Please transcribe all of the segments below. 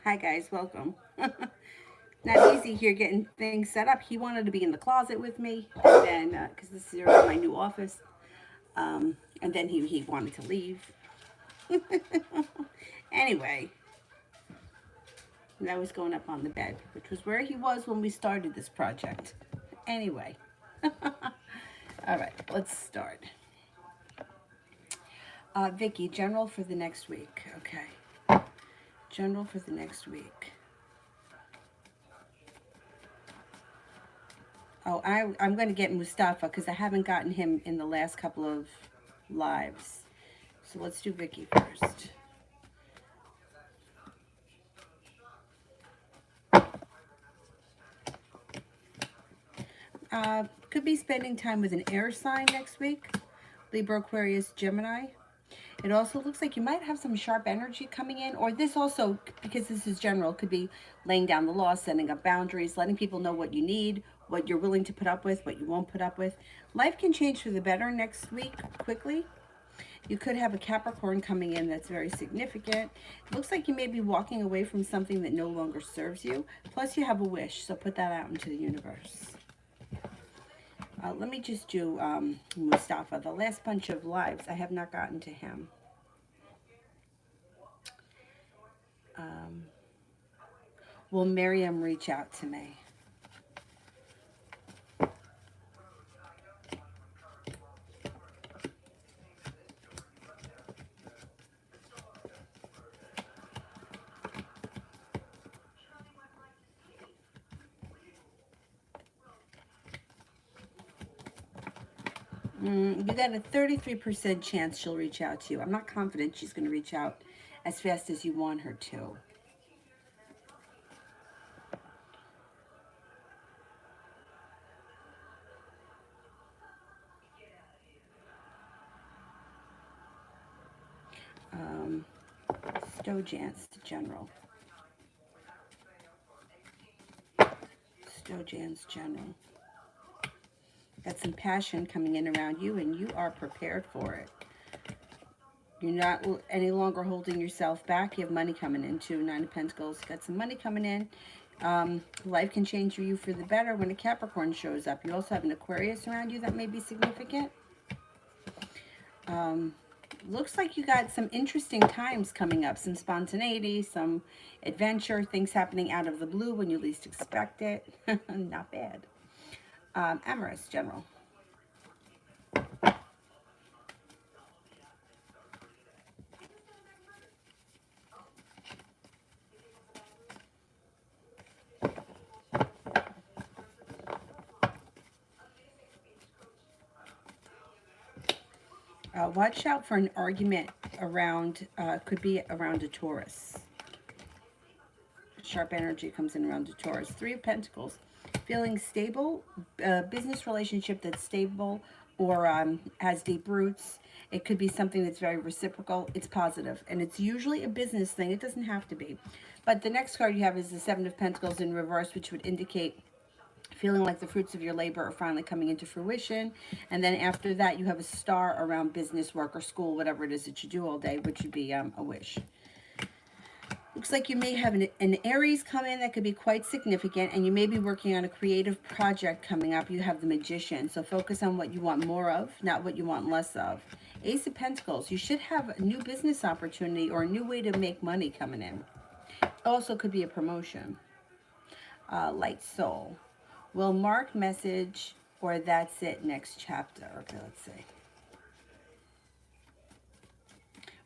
Hi guys, welcome. Not easy here getting things set up. He wanted to be in the closet with me, and then because this is my new office, and then he wanted to leave. Anyway, and I was going up on the bed, which was where he was when we started this project. Anyway, all right, let's start. Vicky, general for the next week. Okay, general for the next week. Oh, I'm going to get Mustafa because I haven't gotten him in the last couple of lives. So let's do Vicky first. Could be spending time with an air sign next week. Libra, Aquarius, Gemini. It also looks like you might have some sharp energy coming in, or this also, because this is general, could be laying down the law, setting up boundaries, letting people know what you need, what you're willing to put up with, what you won't put up with. Life can change for the better next week quickly. You could have a Capricorn coming in that's very significant. It looks like you may be walking away from something that no longer serves you. Plus, you have a wish, so put that out into the universe. Let me just do Mustafa. The last bunch of lives, I have not gotten to him. Um, will Miriam reach out to me? You got a 33% chance she'll reach out to you. I'm not confident she's going to reach out as fast as you want her to. Um, Stojance General. Stojance General. Got some passion coming in around you, and you are prepared for it. You're not any longer holding yourself back. You have money coming in too. Nine of Pentacles. Got some money coming in. Life can change for you for the better when a Capricorn shows up. You also have an Aquarius around you that may be significant. Looks like you got some interesting times coming up. Some spontaneity, some adventure, things happening out of the blue when you least expect it. Not bad. Amorous, General. Watch out for an argument around, could be around a Taurus. Sharp energy comes in around a Taurus. Three of Pentacles. Feeling stable, business relationship that's stable or has deep roots. It could be something that's very reciprocal. It's positive, and it's usually a business thing. It doesn't have to be. But the next card you have is the Seven of Pentacles in reverse, which would indicate feeling like the fruits of your labor are finally coming into fruition. And then after that, you have a star around business, work, or school, whatever it is that you do all day, which would be a wish. Looks like you may have an Aries come in that could be quite significant, and you may be working on a creative project coming up. You have the Magician, so focus on what you want more of, not what you want less of. Ace of Pentacles, you should have a new business opportunity or a new way to make money coming in. Also could be a promotion. Light Soul. Will mark message or that's it next chapter. Okay, let's see.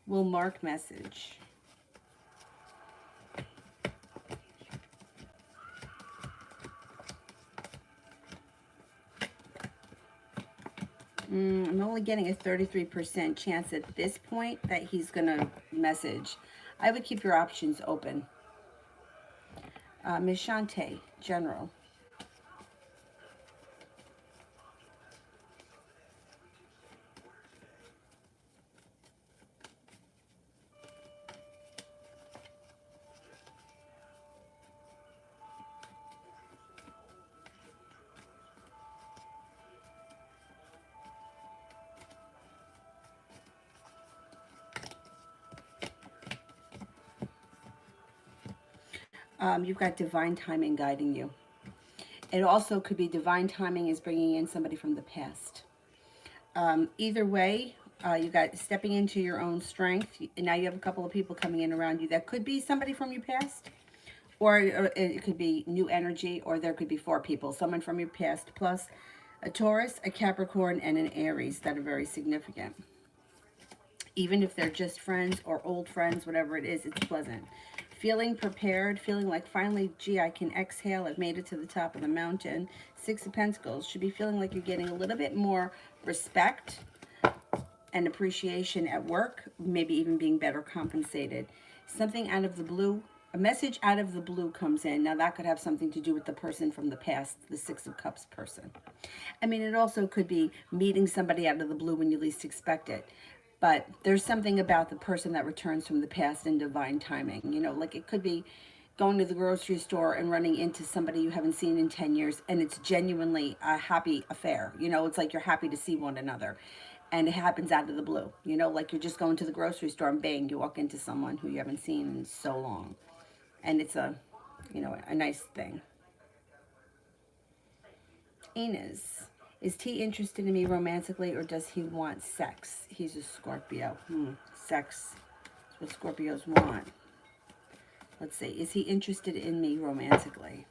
Will mark message. I'm only getting a 33% chance at this point that he's going to message. I would keep your options open. Ms. Shante, General. You've got divine timing guiding you. It also could be divine timing is bringing in somebody from the past. Either way, you got stepping into your own strength. And now you have a couple of people coming in around you. That could be somebody from your past, or it could be new energy, or there could be four people, someone from your past, plus a Taurus, a Capricorn, and an Aries that are very significant. Even if they're just friends or old friends, whatever it is, it's pleasant. Feeling prepared, feeling like finally, gee, I can exhale. I've made it to the top of the mountain. Six of Pentacles. Should be feeling like you're getting a little bit more respect and appreciation at work, maybe even being better compensated. Something out of the blue, a message out of the blue comes in. Now that could have something to do with the person from the past, the Six of Cups person. I mean, it also could be meeting somebody out of the blue when you least expect it. But there's something about the person that returns from the past in divine timing. You know, like it could be going to the grocery store and running into somebody you haven't seen in 10 years, and it's genuinely a happy affair. You know, it's like you're happy to see one another. And it happens out of the blue. You know, like you're just going to the grocery store and bang, you walk into someone who you haven't seen in so long. And it's a, you know, a nice thing. Enos. Is T interested in me romantically, or does he want sex? He's a Scorpio. Sex is what Scorpios want. Let's see. Is he interested in me romantically?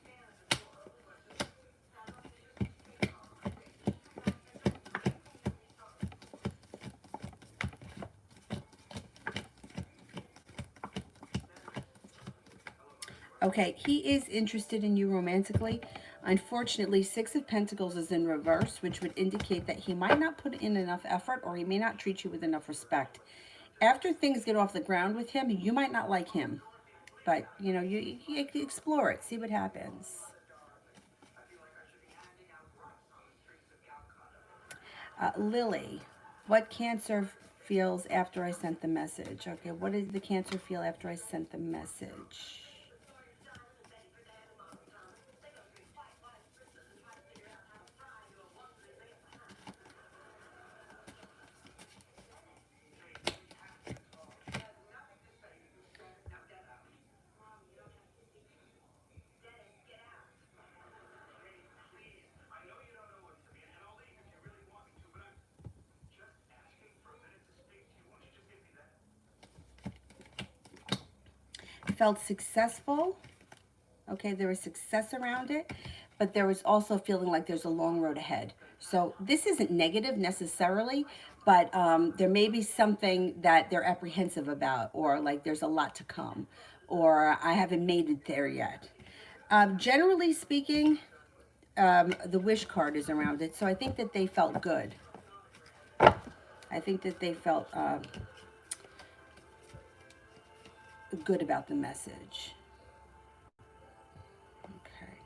Okay, he is interested in you romantically. Unfortunately, Six of Pentacles is in reverse, which would indicate that he might not put in enough effort, or he may not treat you with enough respect. After things get off the ground with him, you might not like him. But, you know, you explore it, see what happens. Lily, what Cancer feels after I sent the message? Okay, what did the Cancer feel after I sent the message? Felt successful. Okay, there was success around it, but there was also feeling like there's a long road ahead. So this isn't negative necessarily, but there may be something that they're apprehensive about, or like there's a lot to come, or I haven't made it there yet. Generally speaking, the wish card is around it, so I think that they felt good. I think that they felt good about the message. Okay.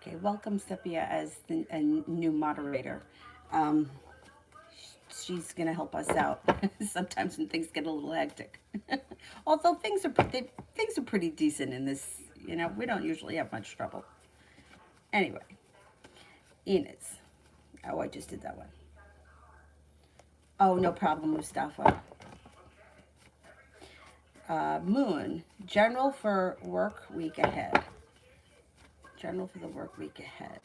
Okay, welcome Sepia as a new moderator. Um, she's going to help us out sometimes when things get a little hectic. Although things are pretty decent in this, you know, we don't usually have much trouble. Anyway, Enos. Oh, I just did that one. Oh, no problem, Mustafa. Moon, general for work week ahead. General for the work week ahead.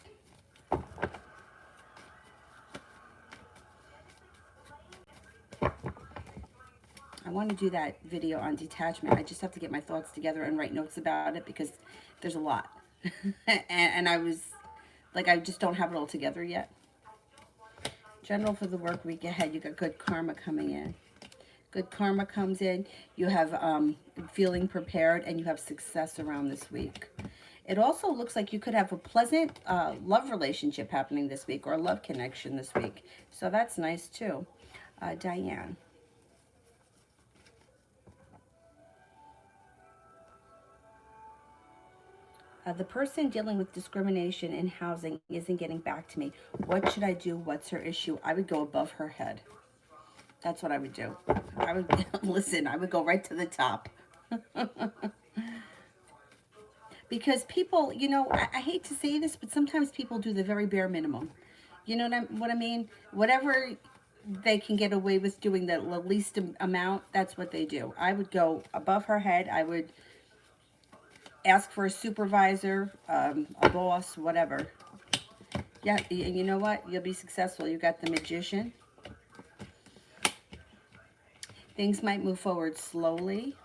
I want to do that video on detachment. I just have to get my thoughts together and write notes about it because there's a lot. and I was like, I just don't have it all together yet. General for the work week ahead. You got good karma coming in. Good karma comes in. You have feeling prepared, and you have success around this week. It also looks like you could have a pleasant love relationship happening this week, or a love connection this week. So that's nice too. Diane. The person dealing with discrimination in housing isn't getting back to me. What should I do? What's her issue? I would go above her head. That's what I would do. I would listen. I would go right to the top. Because people, I hate to say this, but sometimes people do the very bare minimum. You know what I mean? Whatever they can get away with doing the least amount, that's what they do. I would go above her head. I would ask for a supervisor, a boss, whatever. Yeah, and you know what? You'll be successful. You got the Magician. Things might move forward slowly,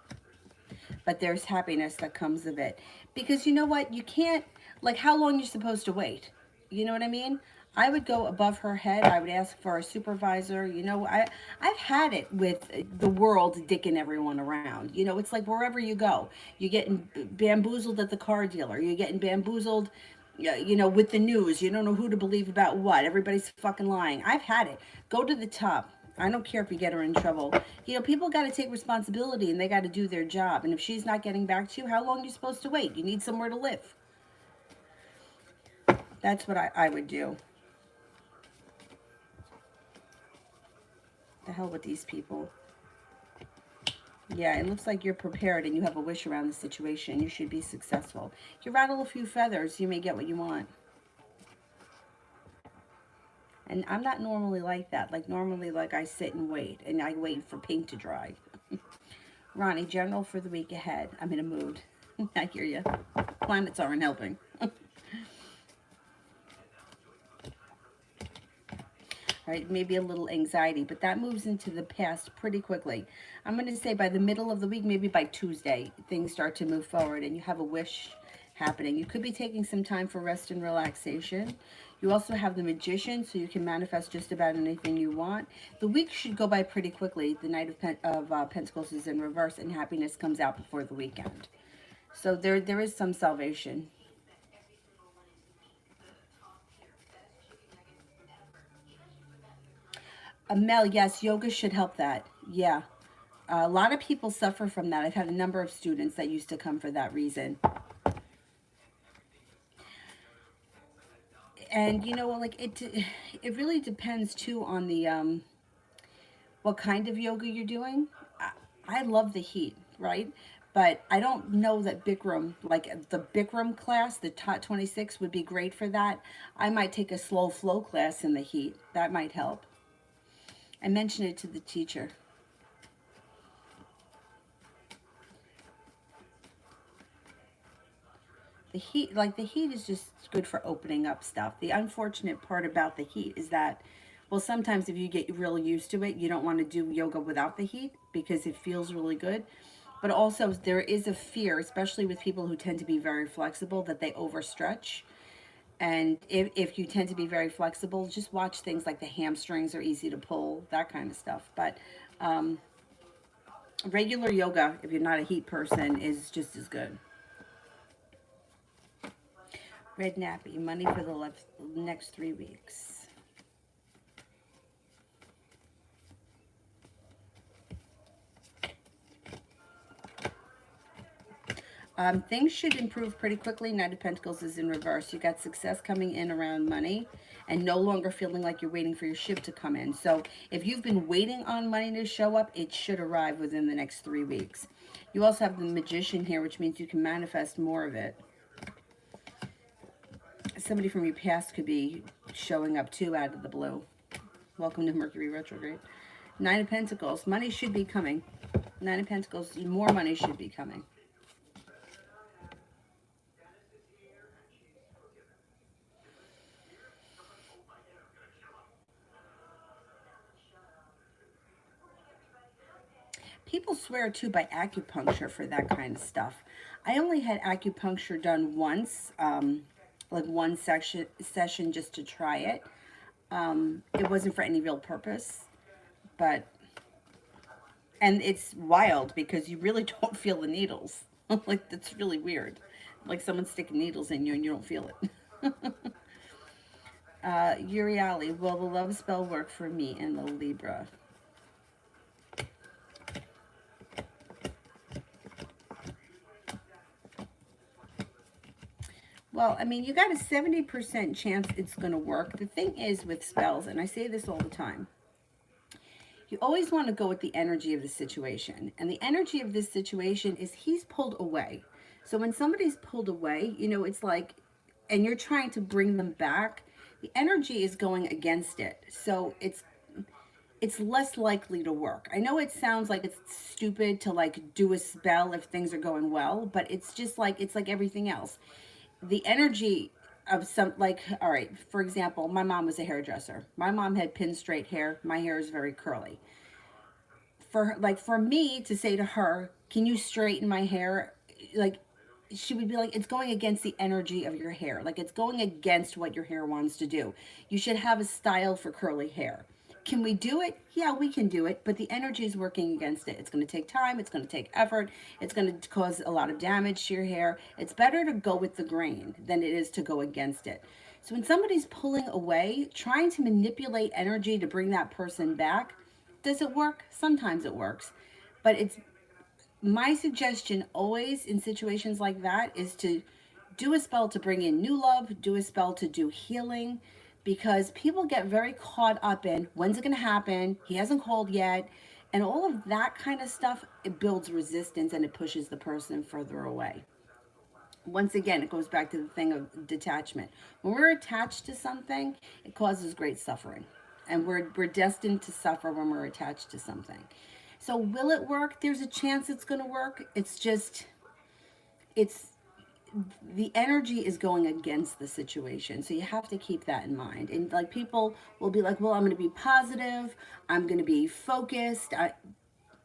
but there's happiness that comes of it. Because you know what? You can't, like, how long you're supposed to wait? You know what I mean? I would go above her head. I would ask for a supervisor. I've had it with the world dicking everyone around. It's like wherever you go, you're getting bamboozled at the car dealer. You're getting bamboozled, with the news. You don't know who to believe about what. Everybody's fucking lying. I've had it. Go to the top. I don't care if you get her in trouble. People got to take responsibility and they got to do their job. And if she's not getting back to you, how long are you supposed to wait? You need somewhere to live. That's what I would do. The hell with these people. Yeah, it looks like you're prepared and you have a wish around the situation. You should be successful. If you rattle a few feathers, you may get what you want. And I'm not normally like that. Like, normally, like, I sit and wait. And I wait for paint to dry. Ronnie, general for the week ahead. I'm in a mood. I hear you. Planets aren't helping. Right, maybe a little anxiety, but that moves into the past pretty quickly. I'm going to say by the middle of the week, maybe by Tuesday, things start to move forward and you have a wish happening. You could be taking some time for rest and relaxation. You also have the Magician, so you can manifest just about anything you want. The week should go by pretty quickly. The Knight of Pentacles is in reverse, and happiness comes out before the weekend. So there is some salvation. Mel, yes, yoga should help that. Yeah. A lot of people suffer from that. I've had a number of students that used to come for that reason. And like it really depends too on the what kind of yoga you're doing. I love the heat, right? But I don't know that Bikram, like the Bikram class, the Tot 26 would be great for that. I might take a slow flow class in the heat. That might help. I mentioned it to the teacher. The heat is just good for opening up stuff. The unfortunate part about the heat is that, well, sometimes if you get really used to it, you don't want to do yoga without the heat because it feels really good. But also there is a fear, especially with people who tend to be very flexible, that they overstretch. And if you tend to be very flexible, just watch things like the hamstrings are easy to pull, that kind of stuff. But regular yoga, if you're not a heat person, is just as good. Red Nappy, money for the next 3 weeks. Things should improve pretty quickly. Knight of Pentacles is in reverse. You got success coming in around money and no longer feeling like you're waiting for your ship to come in. So if you've been waiting on money to show up, it should arrive within the next 3 weeks. You also have the Magician here, which means you can manifest more of it. Somebody from your past could be showing up too out of the blue. Welcome to Mercury retrograde. Nine of Pentacles. Money should be coming. Nine of Pentacles. More money should be coming. People swear too by acupuncture for that kind of stuff. I only had acupuncture done once, like one session just to try it. It wasn't for any real purpose, but, and it's wild because you really don't feel the needles. Like, that's really weird. Like someone's sticking needles in you and you don't feel it. Uriali, will the love spell work for me in the Libra? Well, I mean, you got a 70% chance it's going to work. The thing is with spells, and I say this all the time, you always want to go with the energy of the situation. And the energy of this situation is he's pulled away. So when somebody's pulled away, you know, it's like, and you're trying to bring them back, the energy is going against it. So it's less likely to work. I know it sounds like it's stupid to like do a spell if things are going well, but it's just like it's like everything else. The energy of some, like, all right, for example, my mom was a hairdresser. My mom had pin straight hair. My hair is very curly. For me to say to her, "Can you straighten my hair?" Like, she would be like, "It's going against the energy of your hair. Like, it's going against what your hair wants to do. You should have a style for curly hair." Can we do it? Yeah, we can do it, but the energy is working against it. It's going to take time, it's going to take effort, it's going to cause a lot of damage to your hair. It's better to go with the grain than it is to go against it. So when somebody's pulling away, trying to manipulate energy to bring that person back, does it work? Sometimes it works. But it's my suggestion always in situations like that is to do a spell to bring in new love, do a spell to do healing, because people get very caught up in when's it going to happen? He hasn't called yet. And all of that kind of stuff, it builds resistance and it pushes the person further away. Once again, it goes back to the thing of detachment. When we're attached to something, it causes great suffering. And we're destined to suffer when we're attached to something. So will it work? There's a chance it's going to work. It's just, it's, the energy is going against the situation. So you have to keep that in mind. And like people will be like, well, I'm going to be positive. I'm going to be focused.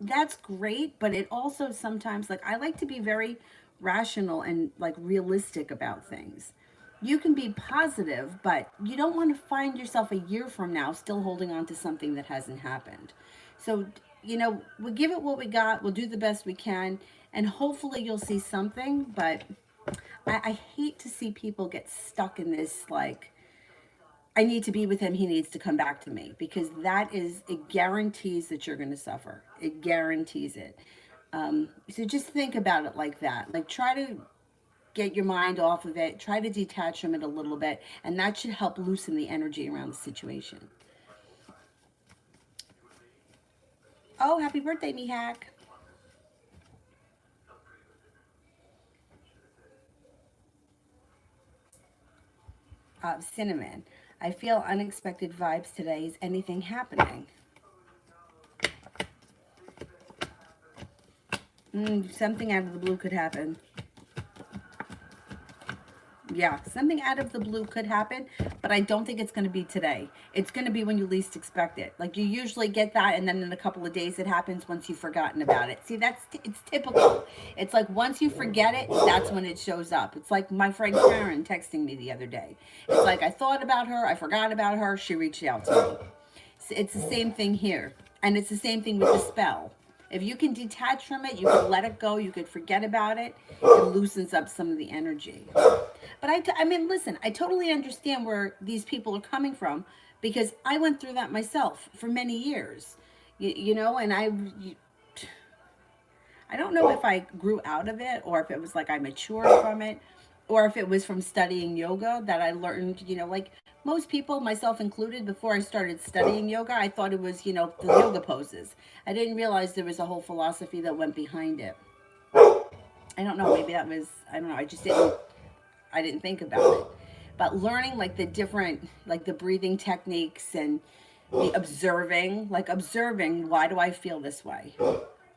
That's great. But it also sometimes, like, I like to be very rational and like realistic about things. You can be positive, but you don't want to find yourself a year from now still holding on to something that hasn't happened. So, you know, we'll give it what we got. We'll do the best we can. And hopefully you'll see something. But I hate to see people get stuck in this, like, I need to be with him, he needs to come back to me, because that is, it guarantees that you're going to suffer. It guarantees it. So just think about it like that. Like, try to get your mind off of it, try to detach from it a little bit, and that should help loosen the energy around the situation. Oh, happy birthday, Mihak. Cinnamon. I feel unexpected vibes today. Is anything happening? Something out of the blue could happen. Yeah, something out of the blue could happen, but I don't think it's going to be today. It's going to be when you least expect it. Like, you usually get that, and then in a couple of days it happens once you've forgotten about it. See, it's typical. It's like once you forget it, that's when it shows up. It's like my friend Karen texting me the other day. It's like, I thought about her, I forgot about her, she reached out to me. It's the same thing here, and it's the same thing with the spell. If you can detach from it, you can let it go, you could forget about it, it loosens up some of the energy. But I mean, listen, I totally understand where these people are coming from, because I went through that myself for many years, you know, and I don't know if I grew out of it, or if it was like I matured from it, or if it was from studying yoga that I learned, you know, like most people, myself included, before I started studying yoga, I thought it was, you know, the yoga poses. I didn't realize there was a whole philosophy that went behind it. I don't know, maybe that was, I don't know, I didn't think about it. But learning like the different, like the breathing techniques and the observing, like observing, why do I feel this way?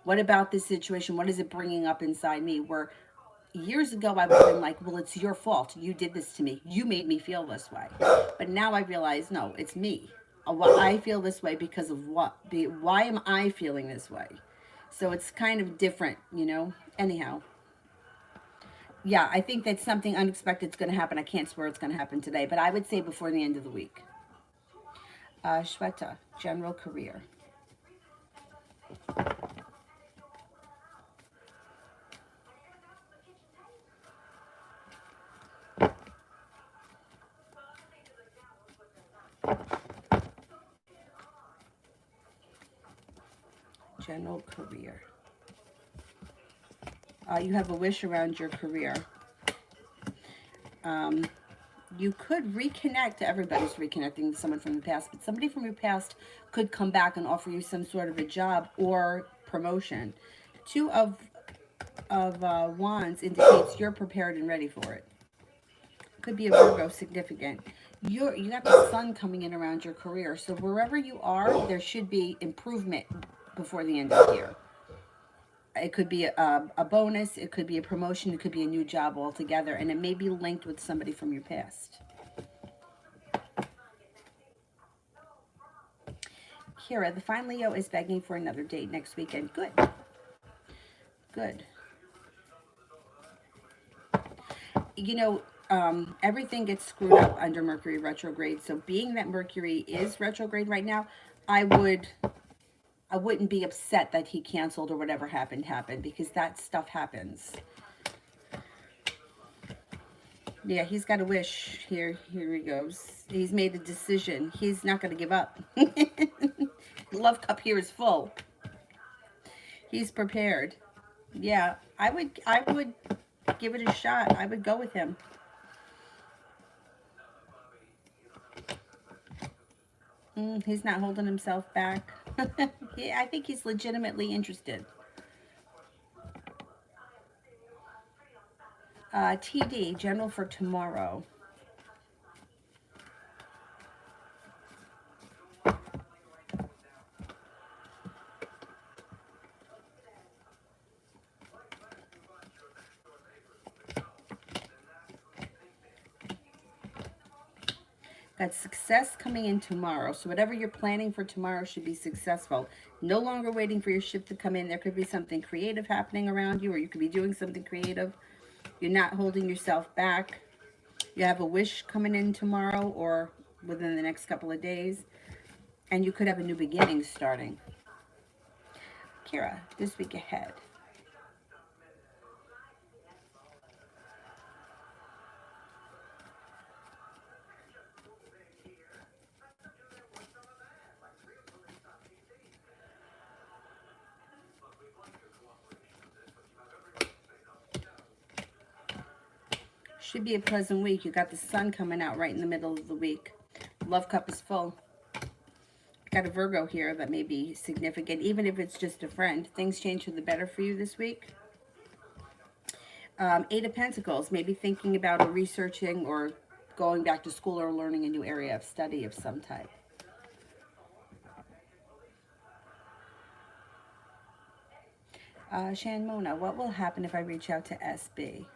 What about this situation? What is it bringing up inside me? Where years ago I would have been like, well, it's your fault. You did this to me. You made me feel this way. But now I realize, no, it's me. I feel this way because of what? Why am I feeling this way? So it's kind of different, you know? Anyhow, yeah, I think that something unexpected is going to happen. I can't swear it's going to happen today, but I would say before the end of the week. Shweta, general career. General career. You have a wish around your career. You could reconnect. Everybody's reconnecting with someone from the past, but somebody from your past could come back and offer you some sort of a job or promotion. Two of of Wands indicates you're prepared and ready for it. Could be a Virgo significant. You got the sun coming in around your career, so wherever you are, there should be improvement before the end of the year. It could be a bonus, it could be a promotion, it could be a new job altogether, and it may be linked with somebody from your past. Kira, the fine Leo is begging for another date next weekend. Good. Good. You know, everything gets screwed up under Mercury retrograde. So being that Mercury is retrograde right now, I wouldn't be upset that he canceled or whatever happened because that stuff happens. Yeah, he's got a wish. Here he goes. He's made a decision. He's not going to give up. Love cup here is full. He's prepared. Yeah, I would give it a shot. I would go with him. He's not holding himself back. Yeah, I think he's legitimately interested. TD, general for tomorrow. Got success coming in tomorrow. So whatever you're planning for tomorrow should be successful. No longer waiting for your ship to come in. There could be something creative happening around you, or you could be doing something creative. You're not holding yourself back. You have a wish coming in tomorrow or within the next couple of days. And you could have a new beginning starting. Kira, this week ahead. Should be a pleasant week. You got the sun coming out right in the middle of the week. Love cup is full. Got a Virgo here that may be significant, even if it's just a friend. Things change for the better for you this week. Eight of Pentacles, maybe thinking about or researching or going back to school or learning a new area of study of some type. Shan Mona, what will happen if I reach out to SB?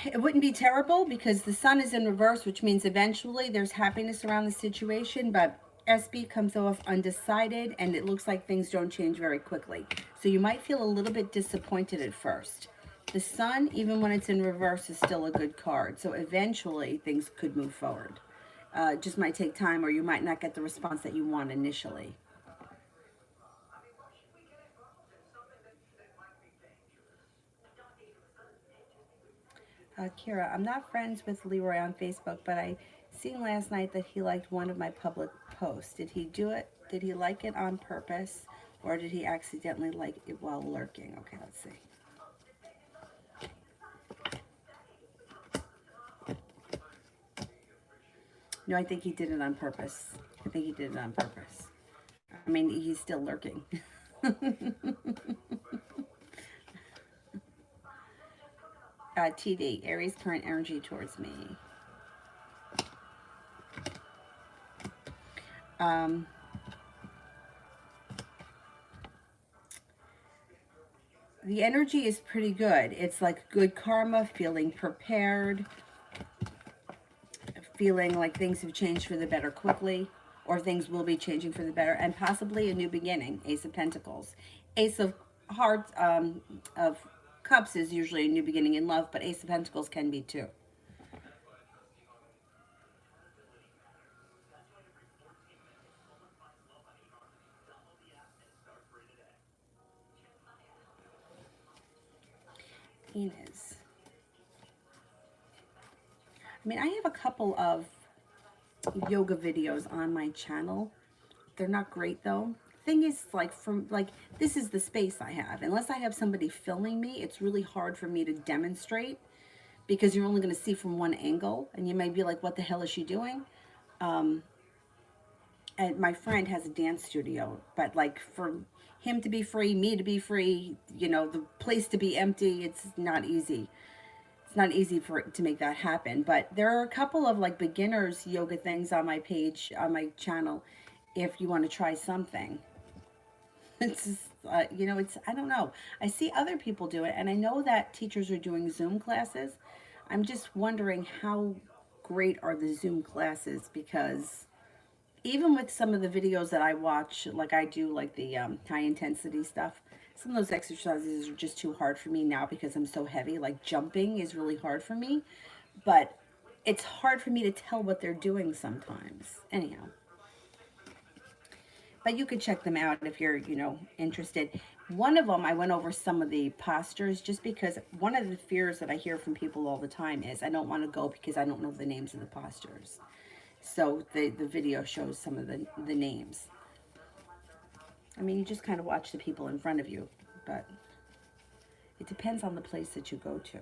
It wouldn't be terrible because the sun is in reverse, which means eventually there's happiness around the situation, but SB comes off undecided and it looks like things don't change very quickly. So you might feel a little bit disappointed at first. The sun, even when it's in reverse, is still a good card. So eventually things could move forward. It just might take time, or you might not get the response that you want initially. Kira, I'm not friends with Leroy on Facebook, but I seen last night that he liked one of my public posts. Did he do it? Did he like it on purpose, or did he accidentally like it while lurking? Okay, let's see. No, I think he did it on purpose. I think he did it on purpose. I mean, he's still lurking. TD, Aries current energy towards me. The energy is pretty good. It's like good karma, feeling prepared, feeling like things have changed for the better quickly, or things will be changing for the better, and possibly a new beginning. Ace of Pentacles. Ace of Hearts, of Cups is usually a new beginning in love, but Ace of Pentacles can be too. Inez. I mean, I have a couple of yoga videos on my channel. They're not great though. Thing is, this is the space I have. Unless I have somebody filming me, it's really hard for me to demonstrate. because you're only going to see from one angle, and you may be like, what the hell is she doing? Um, and my friend has a dance studio, but like for him to be free, me to be free, you know, the place to be empty, it's not easy. It's not easy for to make that happen. But there are a couple of like beginners yoga things on my page, on my channel, if you want to try something. It's just, you know, it's, I don't know. I see other people do it, and I know that teachers are doing Zoom classes. I'm just wondering how great are the Zoom classes, because even with some of the videos that I watch, like I do, like the high intensity stuff, some of those exercises are just too hard for me now because I'm so heavy. Like jumping is really hard for me, but it's hard for me to tell what they're doing sometimes. Anyhow, but you could check them out if you're, you know, interested. One of them, I went over some of the postures, just because one of the fears that I hear from people all the time is I don't want to go because I don't know the names of the postures. So the video shows some of the names. I mean, you just kind of watch the people in front of you, but it depends on the place that you go to.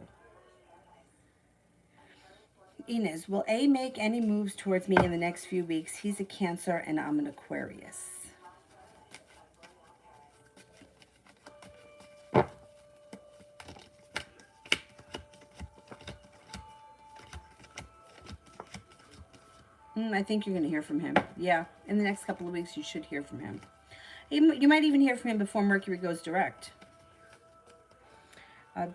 Inez, will A make any moves towards me in the next few weeks? He's a Cancer and I'm an Aquarius. I think you're going to hear from him. Yeah, in the next couple of weeks, you should hear from him. You might even hear from him before Mercury goes direct.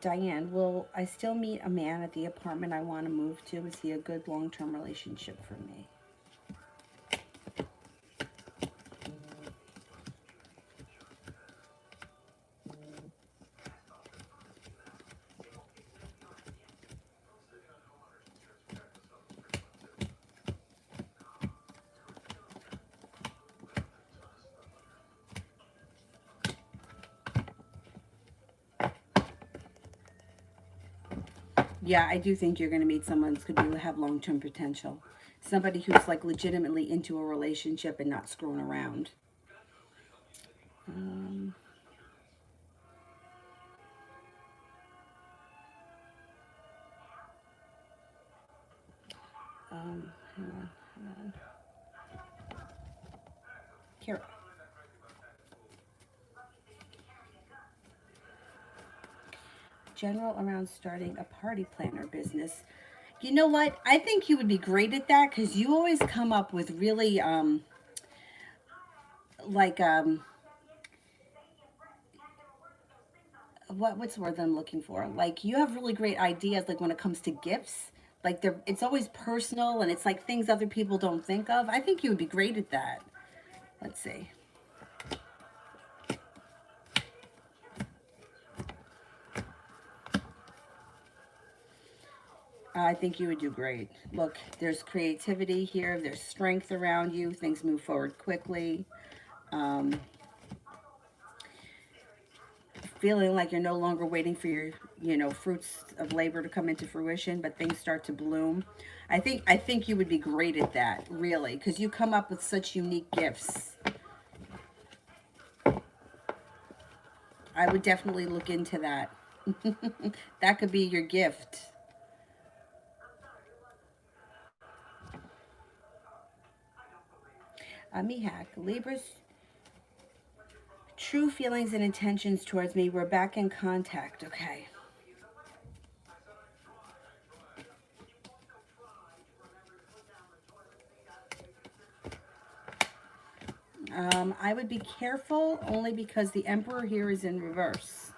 Diane, will I still meet a man at the apartment I want to move to? Is he a good long-term relationship for me? Yeah, I do think you're going to meet someone that's going to have long-term potential. Somebody who's like legitimately into a relationship and not screwing around. Um, hang on. Here. General around starting a party planner business. You know what? I think you would be great at that because you always come up with really, like, what's the word that I'm looking for? Like, you have really great ideas, like when it comes to gifts. Like, it's always personal and it's like things other people don't think of. I think you would be great at that. Let's see. I think you would do great. Look, there's creativity here. There's strength around you. Things move forward quickly. Um, Feeling like you're no longer waiting for your, you know, fruits of labor to come into fruition, but things start to bloom. I think you would be great at that, really, because you come up with such unique gifts. I would definitely look into that. That could be your gift. Mihak, Libra's true feelings and intentions towards me. We're back in contact. Okay. I would be careful only because the Emperor here is in reverse.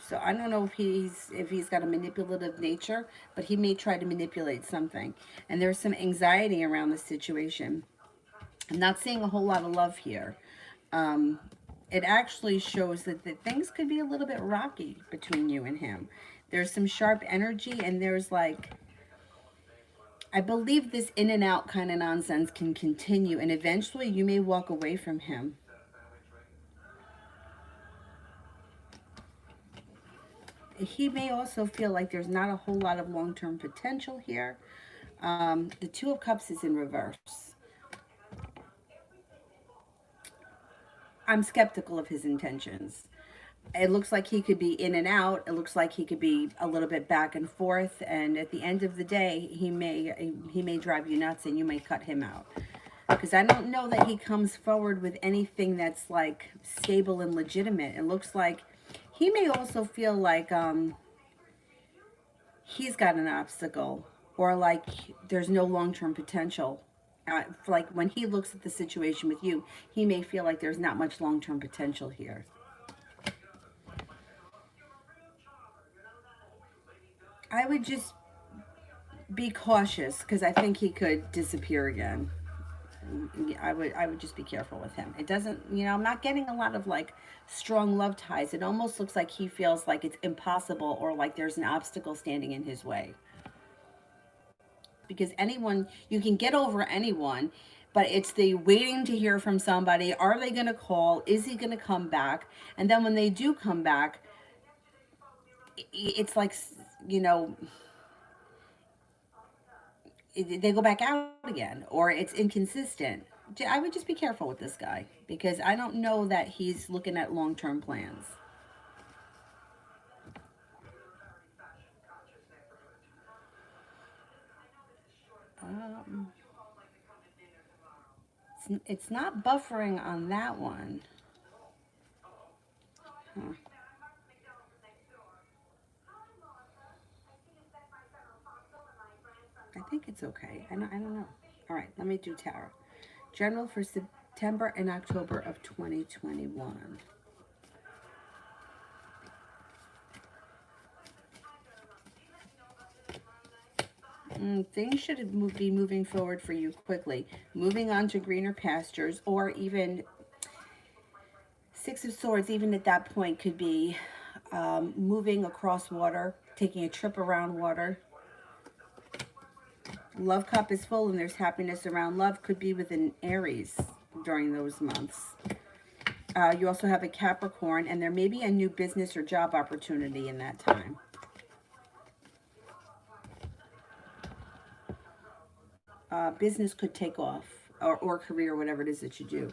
So I don't know if he's got a manipulative nature, but he may try to manipulate something. And there's some anxiety around the situation. I'm not seeing a whole lot of love here. It actually shows that things could be a little bit rocky between you and him. There's some sharp energy, and there's like, I believe this in and out kind of nonsense can continue, and eventually you may walk away from him. He may also feel like there's not a whole lot of long-term potential here. The Two of Cups is in reverse. I'm skeptical of his intentions. It looks like he could be in and out. It looks like he could be a little bit back and forth. And at the end of the day, he may drive you nuts, and you may cut him out. Because I don't know that he comes forward with anything that's like stable and legitimate. It looks like he may also feel like he's got an obstacle, or like there's no long-term potential. Like when he looks at the situation with you, he may feel like there's not much long-term potential here. I would just be cautious because I think he could disappear again. I would just be careful with him. It doesn't, I'm not getting a lot of like strong love ties. It almost looks like he feels like it's impossible, or like there's an obstacle standing in his way. Because anyone, you can get over anyone, but it's the waiting to hear from somebody. Are they going to call? Is he going to come back? And then when they do come back, it's like, you know, they go back out again, or it's inconsistent. I would just be careful with this guy because I don't know that he's looking at long-term plans. Um, it's not buffering on that one. Huh. I think it's okay. I don't know. All right, let me do tarot. General for September and October of 2021. Things should be moving forward for you quickly. Moving on to greener pastures, or even Six of Swords, even at that point, could be moving across water, taking a trip around water. Love cup is full and there's happiness around love. Could be with an Aries during those months. You also have a Capricorn, and there may be a new business or job opportunity in that time. Business could take off, or career, whatever it is that you do.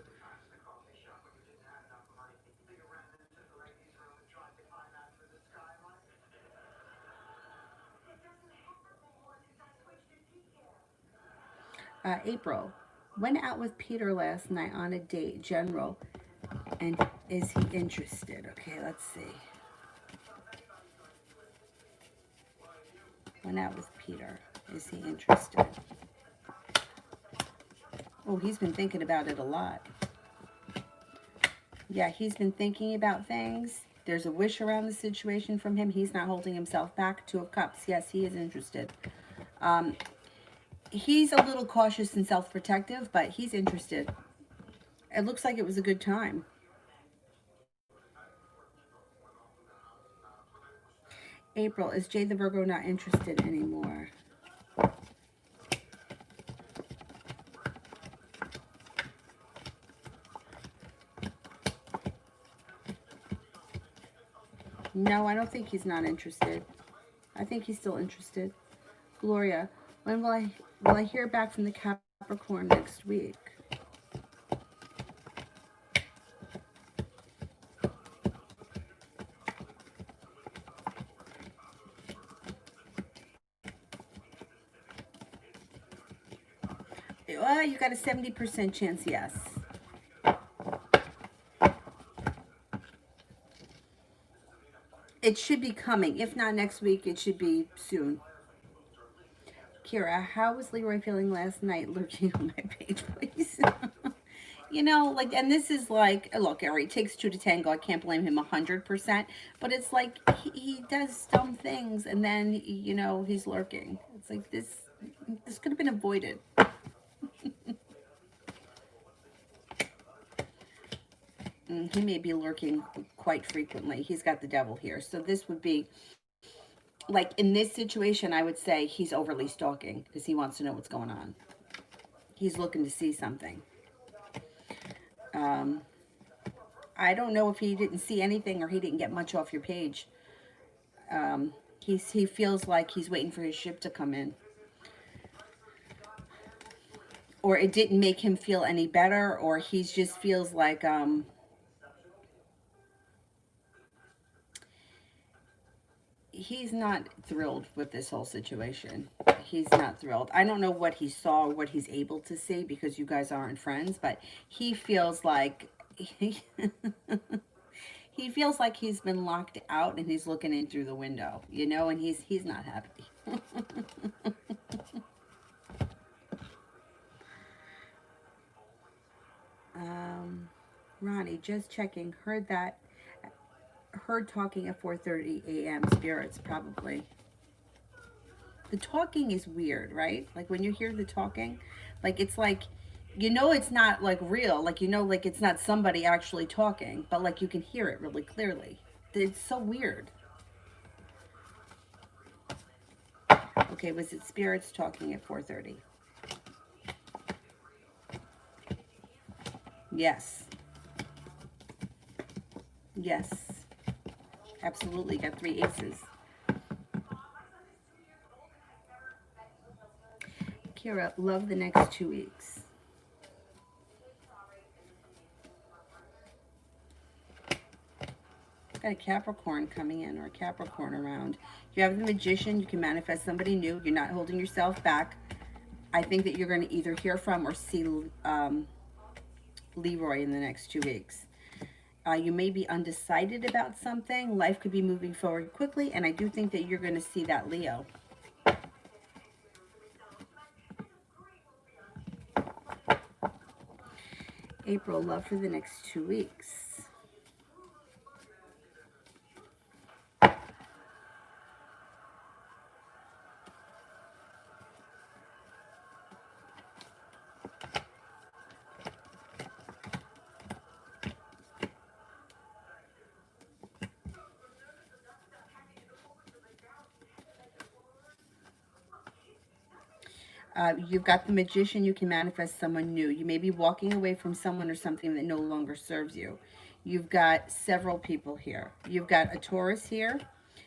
April. Went out with Peter last night on a date, general. And is he interested? Okay, let's see. Went out with Peter. Is he interested? Oh, he's been thinking about it a lot. Yeah, he's been thinking about things. There's a wish around the situation from him. He's not holding himself back. Two of Cups. Yes, he is interested. Um, he's a little cautious and self-protective, but he's interested. It looks like it was a good time. April, is Jade the Virgo not interested anymore? No, I don't think he's not interested. I think he's still interested. Gloria, when will I hear back from the Capricorn next week? Well, you got a 70% chance, yes. It should be coming. If not next week, it should be soon. Kira, how was Leroy feeling last night? Lurking on my page, please. Like, and this is like, look, Ari, it takes two to tango. I can't blame him 100%. But it's like he does dumb things, and then he's lurking. It's like this could have been avoided. He may be lurking quite frequently. He's got the devil here. So this would be, like, in this situation, I would say he's overly stalking because he wants to know what's going on. He's looking to see something. Um, I don't know if he didn't see anything or he didn't get much off your page. He feels like he's waiting for his ship to come in. Or it didn't make him feel any better, or he just feels like, he's not thrilled with this whole situation. He's not thrilled. I don't know what he saw or what he's able to see because you guys aren't friends, but he feels like he, he feels like he's been locked out and he's looking in through the window, you know, and he's not happy. Ronnie, just checking. Heard talking at 4:30 a.m. Spirits, probably. The talking is weird, right? Like when you hear the talking, like it's like, you know, it's not like real. Like, you know, like it's not somebody actually talking, but like you can hear it really clearly. It's so weird. Okay, was it spirits talking at 4:30? Yes. Yes. Absolutely. Got 3 aces. Kira, love the next 2 weeks. Got a Capricorn coming in or a Capricorn around. You have the Magician. You can manifest somebody new. You're not holding yourself back. I think that you're going to either hear from or see Leroy in the next 2 weeks. You may be undecided about something. Life could be moving forward quickly, and I do think that you're going to see that Leo. April, love for the next 2 weeks. You've got the Magician. You can manifest someone new. You may be walking away from someone or something that no longer serves you. You've got several people here. You've got a Taurus here.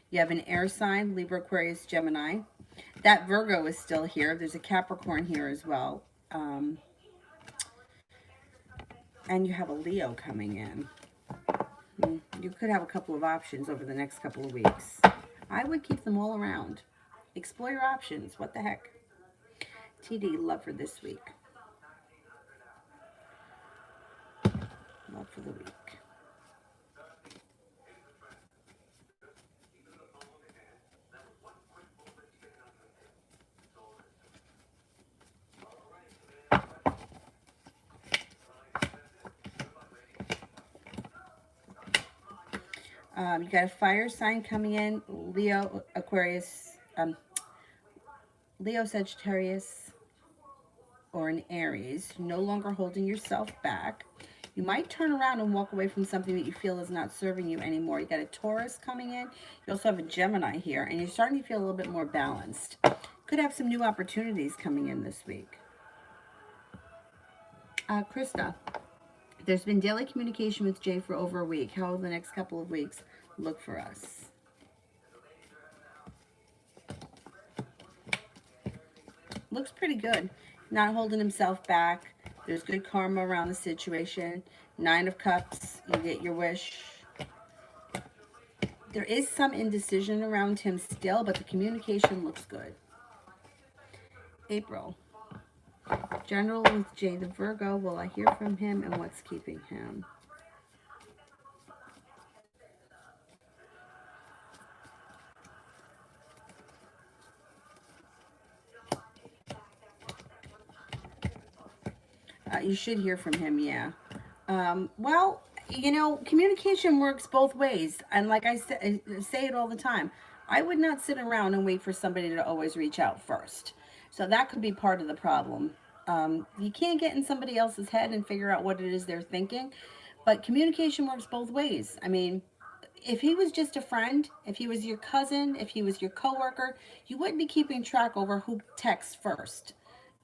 You have an air sign, Libra, Aquarius, Gemini. That Virgo is still here. There's a Capricorn here as well. And you have a Leo coming in. You could have a couple of options over the next couple of weeks. I would keep them all around. Explore your options. What the heck? TD, love for this week. Love for the week. You got a fire sign coming in, Leo, Aquarius, Leo, Sagittarius, or an Aries. No longer holding yourself back. You might turn around and walk away from something that you feel is not serving you anymore. You got a Taurus coming in. You also have a Gemini here, and you're starting to feel a little bit more balanced. Could have some new opportunities coming in this week. Krista, there's been daily communication with Jay for over a week. How will the next couple of weeks look for us? Looks pretty good. Not holding himself back. There's good karma around the situation. 9 of Cups. You get your wish. There is some indecision around him still, but the communication looks good. April. General with Jay the Virgo. Will I hear from him, and what's keeping him? You should hear from him, yeah. Well, you know, communication works both ways. And like I say it all the time, I would not sit around and wait for somebody to always reach out first. So that could be part of the problem. You can't get in somebody else's head and figure out what it is they're thinking. But communication works both ways. I mean, if he was just a friend, if he was your cousin, if he was your coworker, you wouldn't be keeping track over who texts first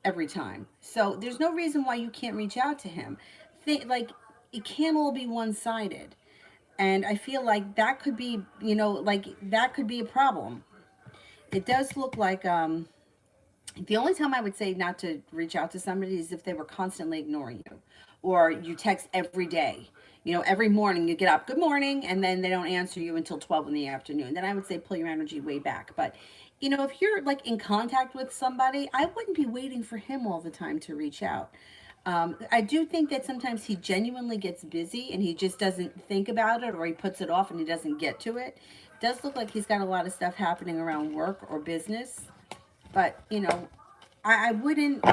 every time. So there's no reason why you can't reach out to him. Like, it can't all be one-sided. And I feel like that could be, you know, like that could be a problem. It does look like the only time I would say not to reach out to somebody is if they were constantly ignoring you, or you text every day. You know, every morning you get up, good morning, and then they don't answer you until 12 in the afternoon. Then I would say pull your energy way back. But, you know, if you're like in contact with somebody, I wouldn't be waiting for him all the time to reach out. I do think that sometimes he genuinely gets busy and he just doesn't think about it, or he puts it off and he doesn't get to it. Does look like he's got a lot of stuff happening around work or business, but you know, I wouldn't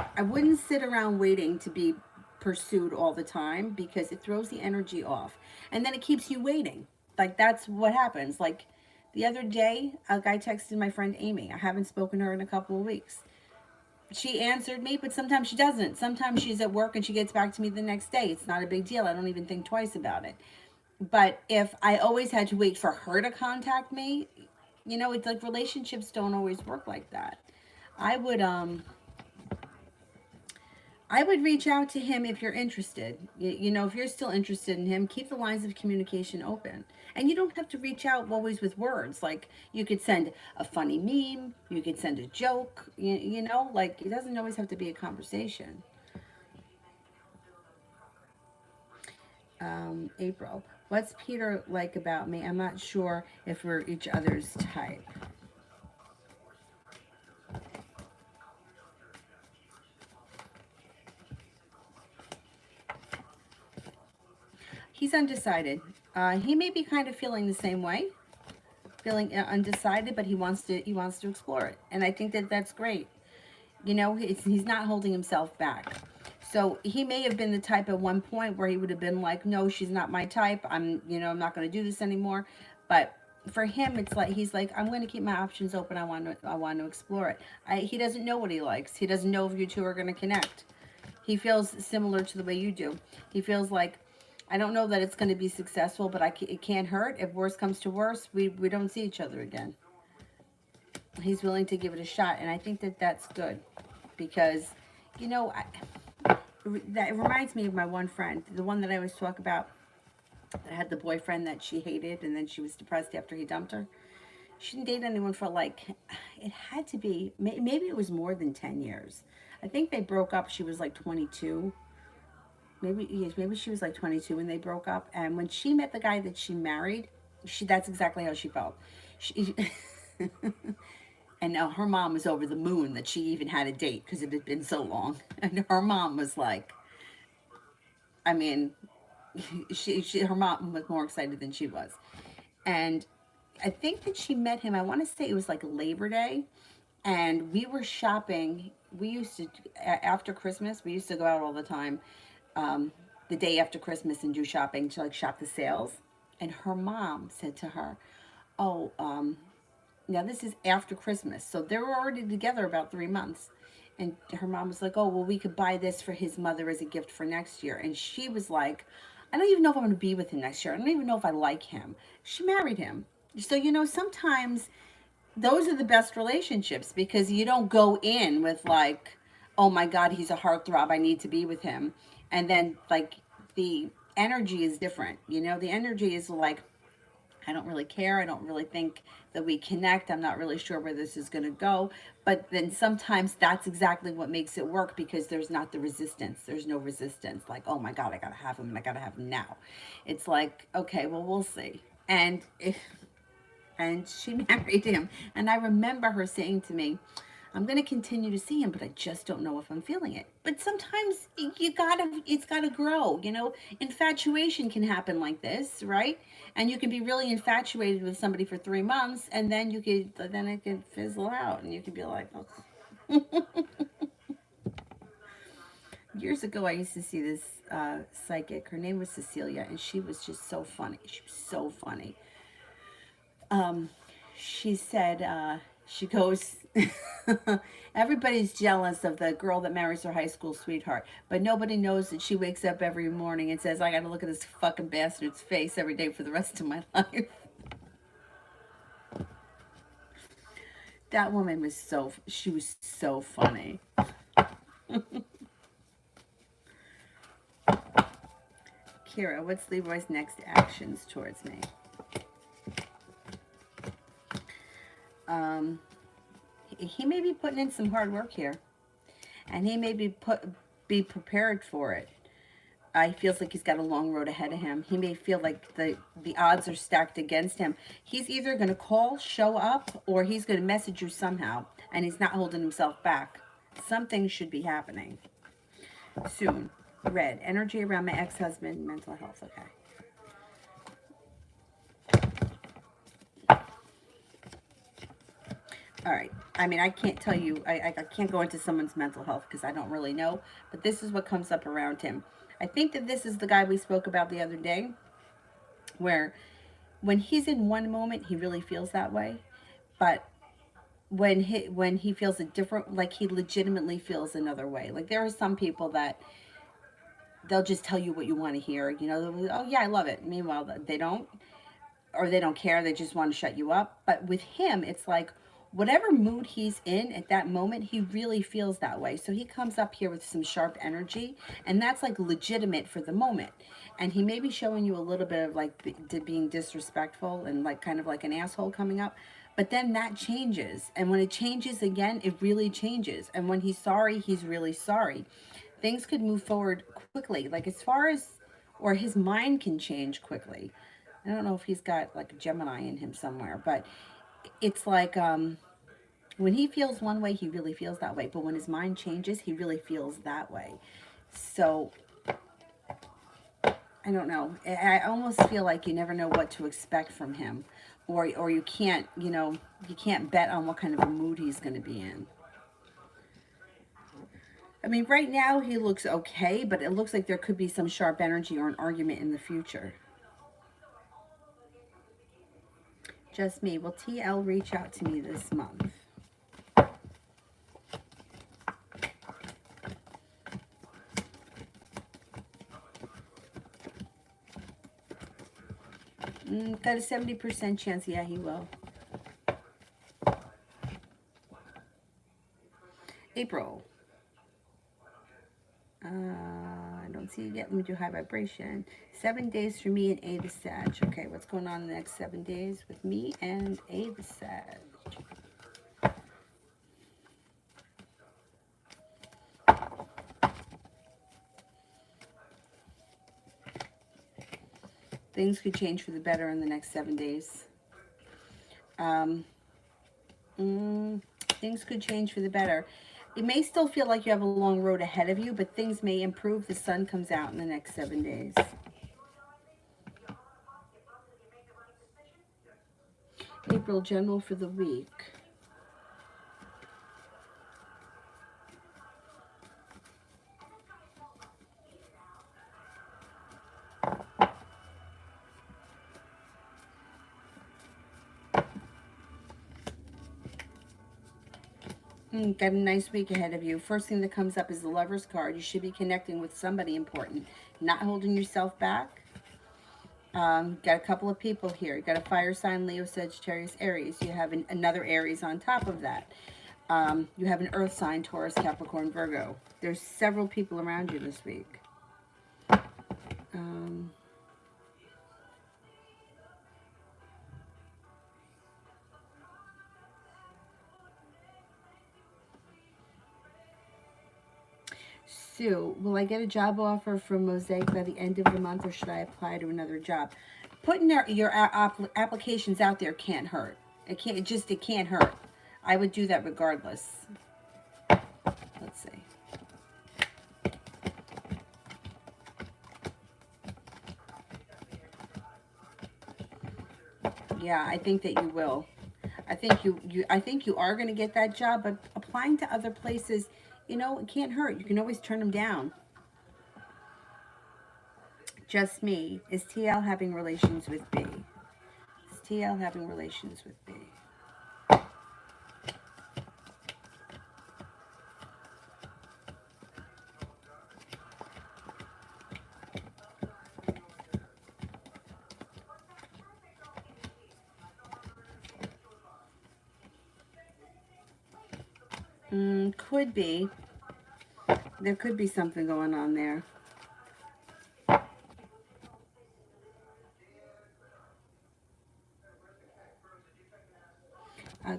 sit around waiting to be pursued all the time because it throws the energy off, and then it keeps you waiting. Like that's what happens. Like the other day, a guy texted my friend Amy. I haven't spoken to her in a couple of weeks. She answered me, but sometimes she doesn't. Sometimes she's at work and she gets back to me the next day. It's not a big deal. I don't even think twice about it. But if I always had to wait for her to contact me, you know, it's like relationships don't always work like that. I would I would reach out to him if you're interested. You know, if you're still interested in him, keep the lines of communication open. And you don't have to reach out always with words. Like you could send a funny meme, you could send a joke, you know, like it doesn't always have to be a conversation. April, what's Peter like about me? I'm not sure if we're each other's type. He's undecided. He may be kind of feeling the same way, feeling undecided, but he wants to explore it, and I think that that's great. You know, he's not holding himself back. So he may have been the type at one point where he would have been like, no, she's not my type. I'm not going to do this anymore. But for him, it's like he's like, I'm going to keep my options open. I want to explore it. He doesn't know what he likes. He doesn't know if you two are going to connect. He feels similar to the way you do. He feels like, I don't know that it's going to be successful, but it can't hurt. If worse comes to worse, we don't see each other again. He's willing to give it a shot, and I think that that's good because, you know, that reminds me of my one friend, the one that I always talk about, that had the boyfriend that she hated, and then she was depressed after he dumped her. She didn't date anyone for like, it had to be, maybe it was more than 10 years. I think they broke up. She was like 22. Maybe, yes, maybe she was like 22 when they broke up. And when she met the guy that she married, that's exactly how she felt. She, and now her mom was over the moon that she even had a date because it had been so long. And her mom was like, I mean, her mom was more excited than she was. And I think that she met him, I want to say it was like Labor Day, and we were shopping. We used to, after Christmas, we used to go out all the time, um, the day after Christmas, and do shopping to like shop the sales. And her mom said to her, oh, now this is after Christmas, so they were already together about 3 months. And her mom was like, oh, well, we could buy this for his mother as a gift for next year. And she was like, I don't even know if I'm going to be with him next year. I don't even know if I like him. She married him. So, you know, sometimes those are the best relationships because you don't go in with like, oh my God, he's a heartthrob. I need to be with him. And then like the energy is different. You know, the energy is like, I don't really care. I don't really think that we connect. I'm not really sure where this is going to go. But then sometimes that's exactly what makes it work because there's not the resistance. There's no resistance. Like, oh my God, I got to have him and I got to have him now. It's like, okay, well, we'll see. And she married him. And I remember her saying to me, I'm going to continue to see him, but I just don't know if I'm feeling it. But sometimes it's gotta grow. You know, infatuation can happen like this, right? And you can be really infatuated with somebody for 3 months, and then it can fizzle out, and you can be like, oh. Years ago, I used to see this psychic. Her name was Cecilia, and she was just so funny. She was so funny. um, she said, she goes, everybody's jealous of the girl that marries her high school sweetheart, but nobody knows that she wakes up every morning and says, I gotta look at this fucking bastard's face every day for the rest of my life. That woman was she was so funny. Kira, what's Leroy's next actions towards me? Um, he may be putting in some hard work here, and he may be prepared for it. He feels like he's got a long road ahead of him. He may feel like the odds are stacked against him. He's either going to call, show up, or he's going to message you somehow, and he's not holding himself back. Something should be happening soon. Red, energy around my ex-husband, mental health. Okay. All right. I mean, I can't tell you, I can't go into someone's mental health because I don't really know, but this is what comes up around him. I think that this is the guy we spoke about the other day, where when he's in one moment, he really feels that way, but when he feels a different, like he legitimately feels another way. Like there are some people that they'll just tell you what you want to hear. You know, oh yeah, I love it. Meanwhile, they don't, or they don't care. They just want to shut you up. But with him, it's like whatever mood he's in at that moment, he really feels that way. So he comes up here with some sharp energy, and that's like legitimate for the moment. And he may be showing you a little bit of like being disrespectful and like kind of like an asshole coming up. But then that changes. And when it changes again, it really changes. And when he's sorry, he's really sorry. Things could move forward quickly. Like as far as, or his mind can change quickly. I don't know if he's got like a Gemini in him somewhere, but it's like when he feels one way, he really feels that way. But when his mind changes, he really feels that way. So I don't know. I almost feel like you never know what to expect from him, or you can't, you know, you can't bet on what kind of a mood he's going to be in. I mean, right now he looks okay, but it looks like there could be some sharp energy or an argument in the future. Just me. Will TL reach out to me this month? Got a 70% chance. Yeah, he will. April. I don't see it yet. Let me do high vibration. 7 days for me and A to Sag. Okay, what's going on in the next 7 days with me and A to Sag? Things could change for the better in the next 7 days. Things could change for the better. It may still feel like you have a long road ahead of you, but things may improve. The sun comes out in the next 7 days. April general for the week. Got a nice week ahead of you. First thing that comes up is the Lover's card. You should be connecting with somebody important, not holding yourself back. Got a couple of people here. You got a fire sign, Leo, Sagittarius, Aries. You have another Aries on top of that. You have an earth sign, Taurus, Capricorn, Virgo. There's several people around you this week. Sue, will I get a job offer from Mosaic by the end of the month, or should I apply to another job? Putting your applications out there can't hurt. It can't hurt. I would do that regardless. Let's see. Yeah, I think that you will. I think you are going to get that job, but applying to other places, you know, it can't hurt. You can always turn them down. Just me. Is TL having relations with B? Is TL having relations with B? Could be. There could be something going on there.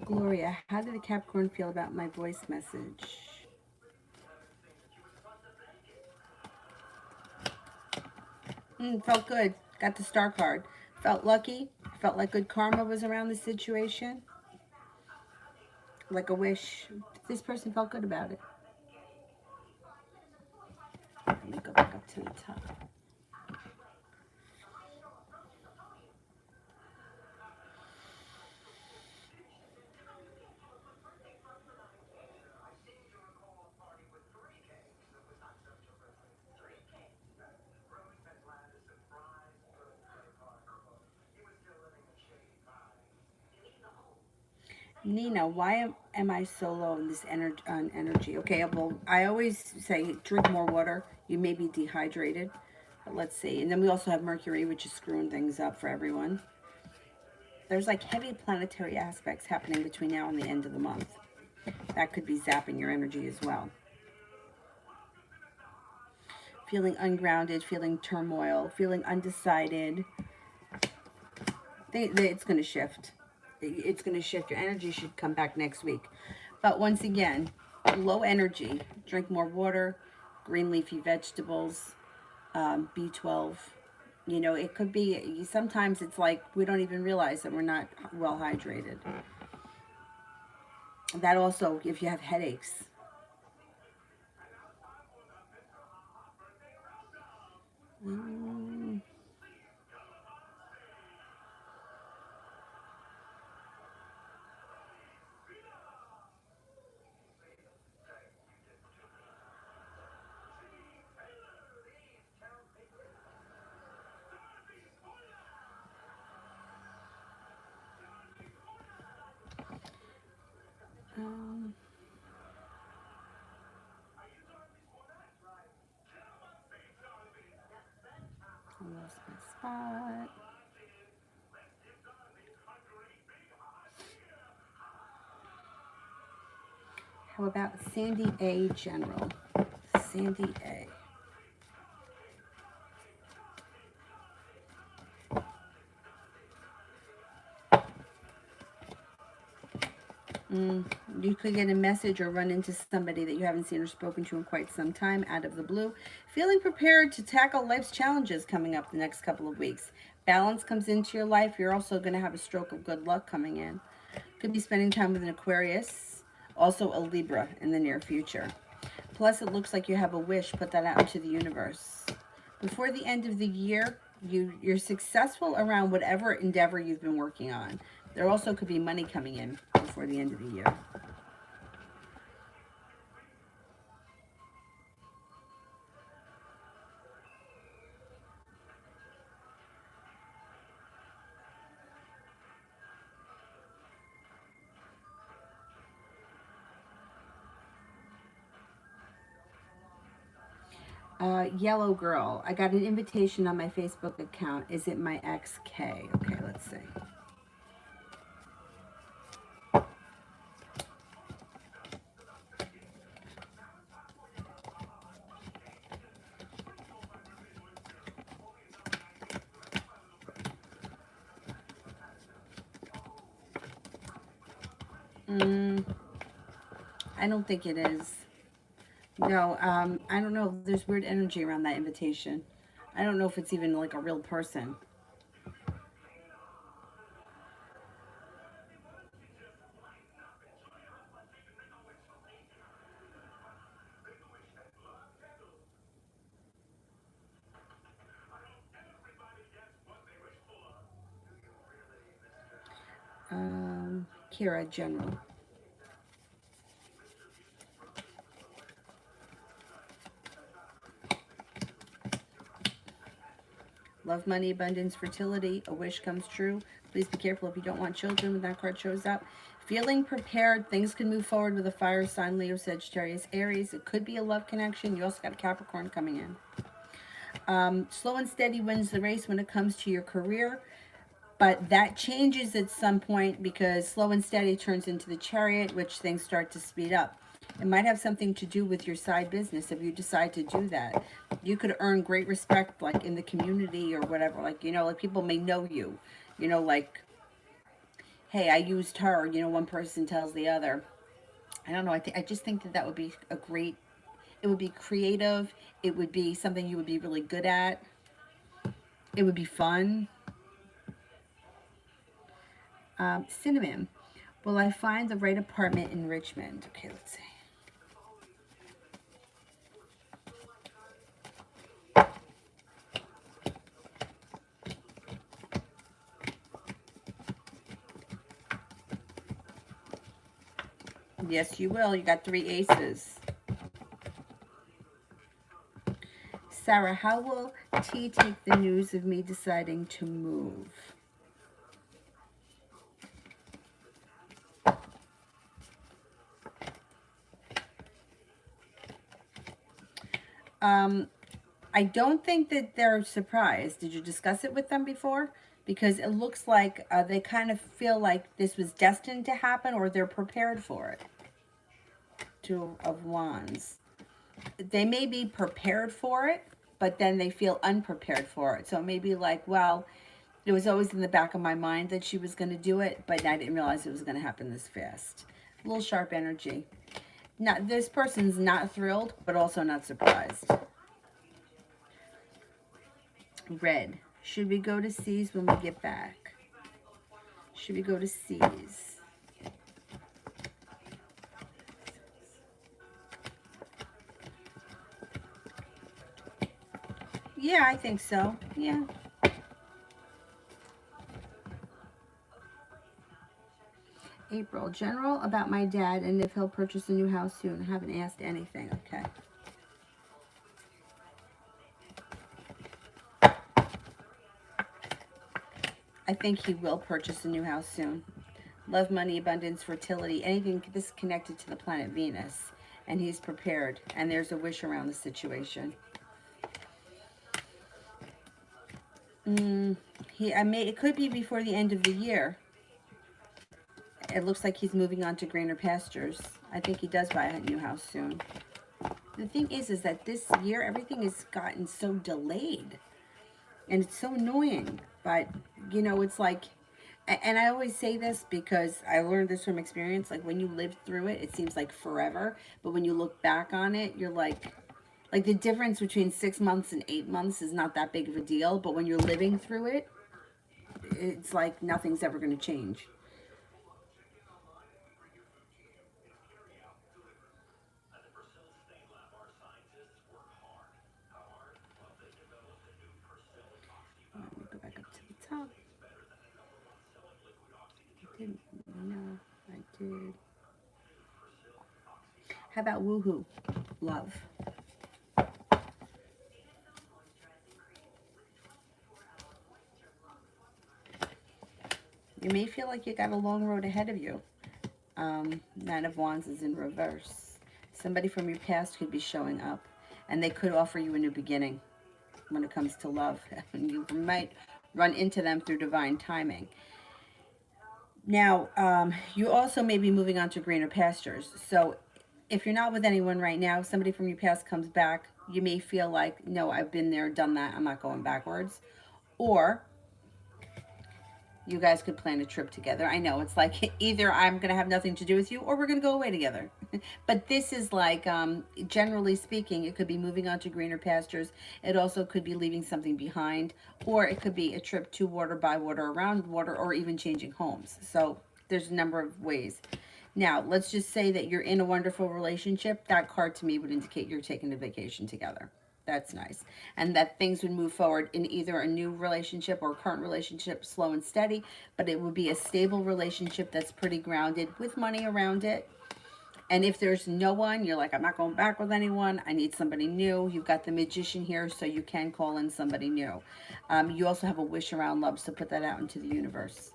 Gloria, how did the Capricorn feel about my voice message? Felt good. Got the star card. Felt lucky. Felt like good karma was around the situation. Like a wish. This person felt good about it. Let me go back up to the top. Nina, why am I so low in this energy? Okay, well, I always say drink more water. You may be dehydrated. But let's see. And then we also have Mercury, which is screwing things up for everyone. There's like heavy planetary aspects happening between now and the end of the month. That could be zapping your energy as well. Feeling ungrounded, feeling turmoil, feeling undecided. It's going to shift. It's going to shift. Your energy should come back next week. But once again, low energy. Drink more water, green leafy vegetables, B12. You know, it could be, sometimes it's like we don't even realize that we're not well hydrated. That also, if you have headaches. Mm. Um, I lost my spot. How about Sandy A. General? Sandy A. You could get a message or run into somebody that you haven't seen or spoken to in quite some time out of the blue. Feeling prepared to tackle life's challenges coming up the next couple of weeks. Balance comes into your life. You're also going to have a stroke of good luck coming in. Could be spending time with an Aquarius, also a Libra in the near future. Plus, it looks like you have a wish. Put that out into the universe. Before the end of the year, you're successful around whatever endeavor you've been working on. There also could be money coming in before the end of the year. Yellow girl. I got an invitation on my Facebook account. Is it my XK? Okay, let's see. I don't think it is. No, I don't know. There's weird energy around that invitation. I don't know if it's even like a real person. Kira General. Love, money, abundance, fertility. A wish comes true. Please be careful if you don't want children when that card shows up. Feeling prepared. Things can move forward with a fire sign, Leo, Sagittarius, Aries. It could be a love connection. You also got a Capricorn coming in. Slow and steady wins the race when it comes to your career. But that changes at some point because slow and steady turns into the Chariot, which things start to speed up. It might have something to do with your side business if you decide to do that. You could earn great respect, like in the community or whatever. Like, you know, like people may know you. You know, like, hey, I used her. You know, one person tells the other. I don't know. I just think that that would be a great. It would be creative. It would be something you would be really good at. It would be fun. Cinnamon. Will I find the right apartment in Richmond? Okay, let's see. Yes, you will. You got 3 aces. Sarah, how will T take the news of me deciding to move? I don't think that they're surprised. Did you discuss it with them before? Because it looks like they kind of feel like this was destined to happen, or they're prepared for it. Two of Wands. They may be prepared for it, but then they feel unprepared for it. So maybe like, well, it was always in the back of my mind that she was going to do it, but I didn't realize it was going to happen this fast. A little sharp energy. Now, this person's not thrilled, but also not surprised. Red. Should we go to C's when we get back? Should we go to C's? Yeah, I think so. Yeah. April. General about my dad and if he'll purchase a new house soon. I haven't asked anything. Okay. I think he will purchase a new house soon. Love, money, abundance, fertility, anything this connected to the planet Venus. And he's prepared. And there's a wish around the situation. It could be before the end of the year. It looks like he's moving on to greener pastures. I think he does buy a new house soon. The thing is that this year everything has gotten so delayed. And it's so annoying. But, you know, it's like, and I always say this because I learned this from experience. Like when you live through it, it seems like forever. But when you look back on it, you're like the difference between 6 months and 8 months is not that big of a deal. But when you're living through it, it's like nothing's ever going to change. Let me go back up to the top. I didn't. No, I did. How about woohoo? Love. You may feel like you got a long road ahead of you. Nine of Wands is in reverse. Somebody from your past could be showing up, and they could offer you a new beginning when it comes to love. You might run into them through divine timing. Now, you also may be moving on to greener pastures. So if you're not with anyone right now, somebody from your past comes back, you may feel like, no, I've been there, done that, I'm not going backwards. Or you guys could plan a trip together. I know it's like either I'm going to have nothing to do with you or we're going to go away together. But this is like, generally speaking, it could be moving on to greener pastures. It also could be leaving something behind, or it could be a trip to water, by water, around water, or even changing homes. So there's a number of ways. Now, let's just say that you're in a wonderful relationship. That card to me would indicate you're taking a vacation together. That's nice. And that things would move forward in either a new relationship or current relationship, slow and steady, but it would be a stable relationship that's pretty grounded with money around it. And if there's no one, you're like, I'm not going back with anyone. I need somebody new. You've got the Magician here, so you can call in somebody new. You also have a wish around love, so put that out into the universe.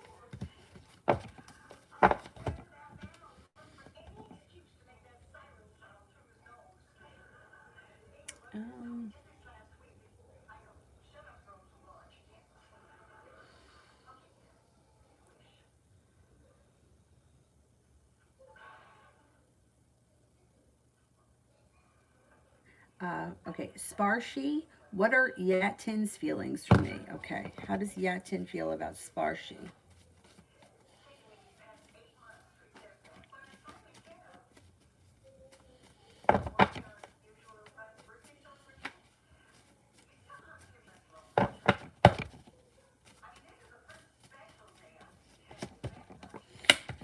Okay, Sparshy, what are Yatin's feelings for me? Okay, how does Yatin feel about Sparshy?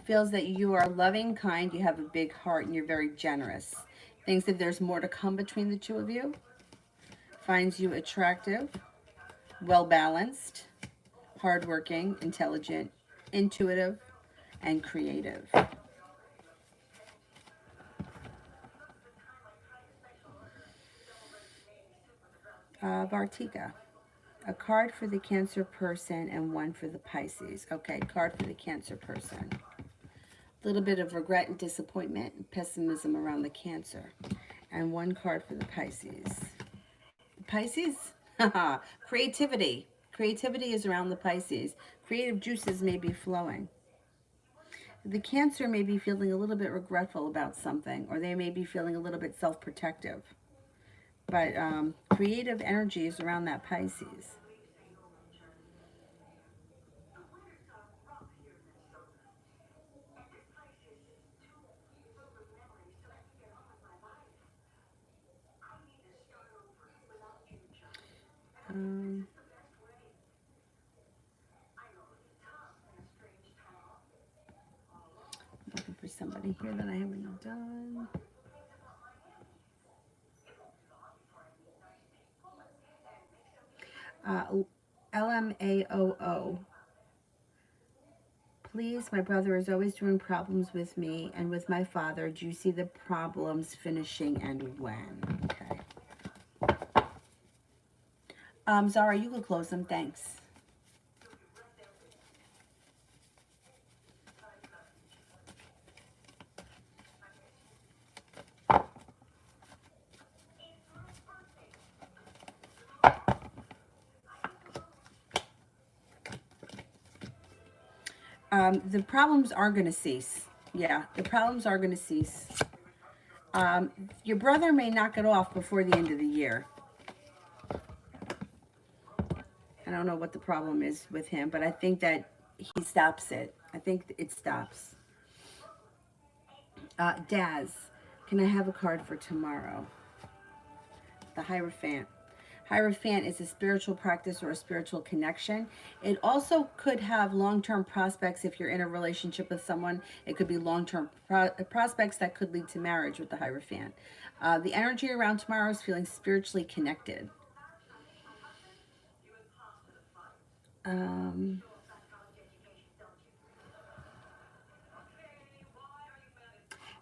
Feels that you are loving, kind, you have a big heart, and you're very generous. Thinks that there's more to come between the two of you. Finds you attractive, well-balanced, hardworking, intelligent, intuitive, and creative. Vartika. A card for the Cancer person and one for the Pisces. Okay, card for the Cancer person. A little bit of regret and disappointment and pessimism around the Cancer. And one card for the Pisces. The Pisces? Creativity. Creativity is around the Pisces. Creative juices may be flowing. The Cancer may be feeling a little bit regretful about something, or they may be feeling a little bit self-protective. But creative energy is around that Pisces. Um, Looking for somebody here that I haven't done. LMAOO. Please, my brother is always doing problems with me and with my father. Do you see the problems finishing and when? Okay. Zara, you can close them. Thanks. The problems are going to cease. Yeah, the problems are going to cease. Your brother may knock it off before the end of the year. I don't know what the problem is with him, but I think that he stops it. I think it stops. Daz, can I have a card for tomorrow? The Hierophant. Hierophant is a spiritual practice or a spiritual connection. It also could have long-term prospects if you're in a relationship with someone. It could be long-term prospects that could lead to marriage with the Hierophant. The energy around tomorrow is feeling spiritually connected.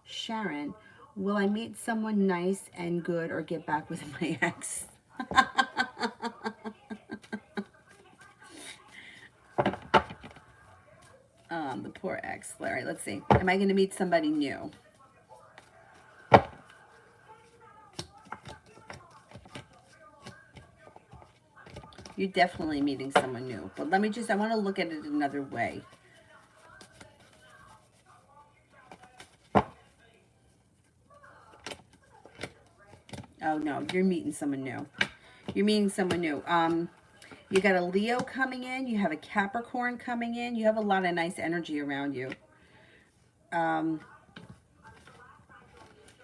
Sharon, will I meet someone nice and good or get back with my ex? The poor ex. All right, let's see. Am I going to meet somebody new? You're definitely meeting someone new. But let me just, I want to look at it another way. Oh, no, you're meeting someone new. You're meeting someone new. You got a Leo coming in. You have a Capricorn coming in. You have a lot of nice energy around you. And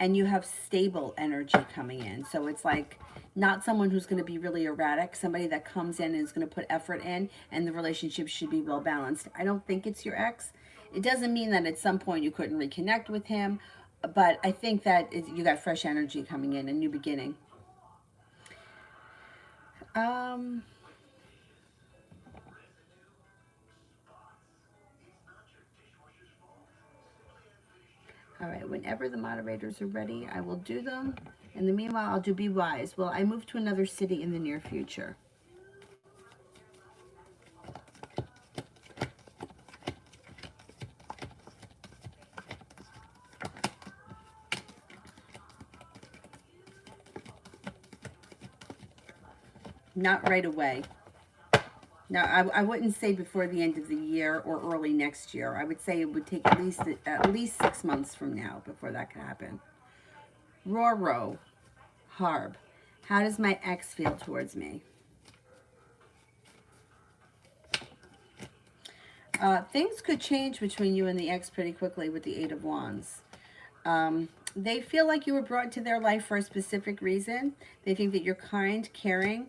you have stable energy coming in. So it's like not someone who's going to be really erratic. Somebody that comes in and is going to put effort in, and the relationship should be well balanced. I don't think it's your ex. It doesn't mean that at some point you couldn't reconnect with him. But I think that you got fresh energy coming in, a new beginning. All right, whenever the moderators are ready, I will do them. In the meanwhile, I'll do Be Wise. Will I move to another city in the near future? Not right away. Now, I wouldn't say before the end of the year or early next year. I would say it would take at least 6 months from now before that could happen. Roro, Harb, how does my ex feel towards me? Things could change between you and the ex pretty quickly with the Eight of Wands. They feel like you were brought into their life for a specific reason. They think that you're kind, caring,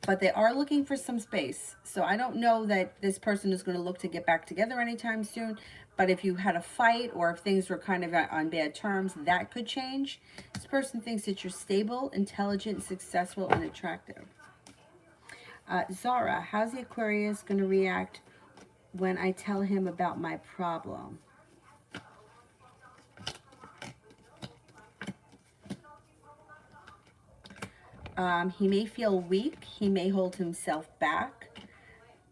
but they are looking for some space. So I don't know that this person is going to look to get back together anytime soon. But if you had a fight or if things were kind of on bad terms, that could change. This person thinks that you're stable, intelligent, successful, and attractive. Zara, how's the Aquarius going to react when I tell him about my problem? He may feel weak. He may hold himself back.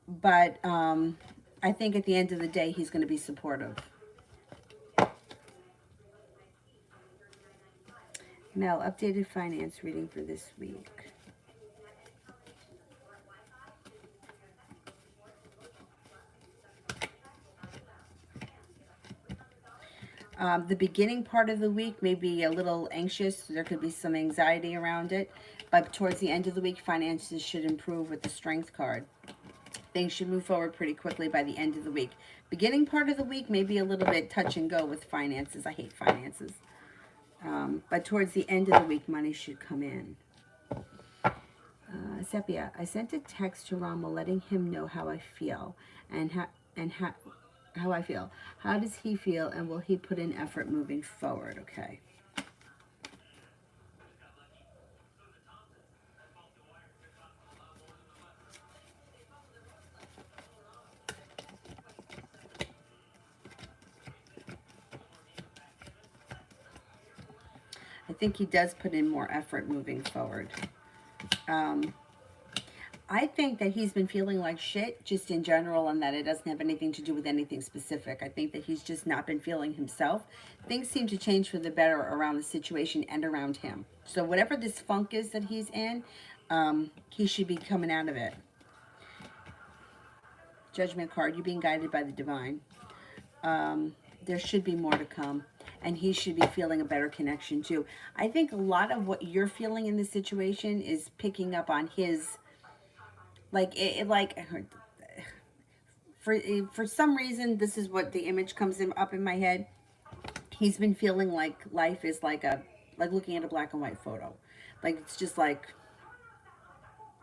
But I think at the end of the day, he's going to be supportive. Mel, updated finance reading for this week. The beginning part of the week may be a little anxious. There could be some anxiety around it. But towards the end of the week, finances should improve with the Strength card. Things should move forward pretty quickly by the end of the week. Beginning part of the week may be a little bit touch and go with finances. I hate finances. But towards the end of the week, money should come in. Sepia, I sent a text to Rama letting him know how I feel and how I feel. How does he feel, and will he put in effort moving forward? Okay. I think he does put in more effort moving forward. I think that he's been feeling like shit just in general, and that it doesn't have anything to do with anything specific. I think that he's just not been feeling himself. Things seem to change for the better around the situation and around him. So whatever this funk is that he's in, he should be coming out of it. Judgment card, you being guided by the divine. There should be more to come, and he should be feeling a better connection too. I think a lot of what you're feeling in this situation is picking up on his, like for some reason, this is what the image comes up in my head. He's been feeling like life is like looking at a black and white photo, like it's just like,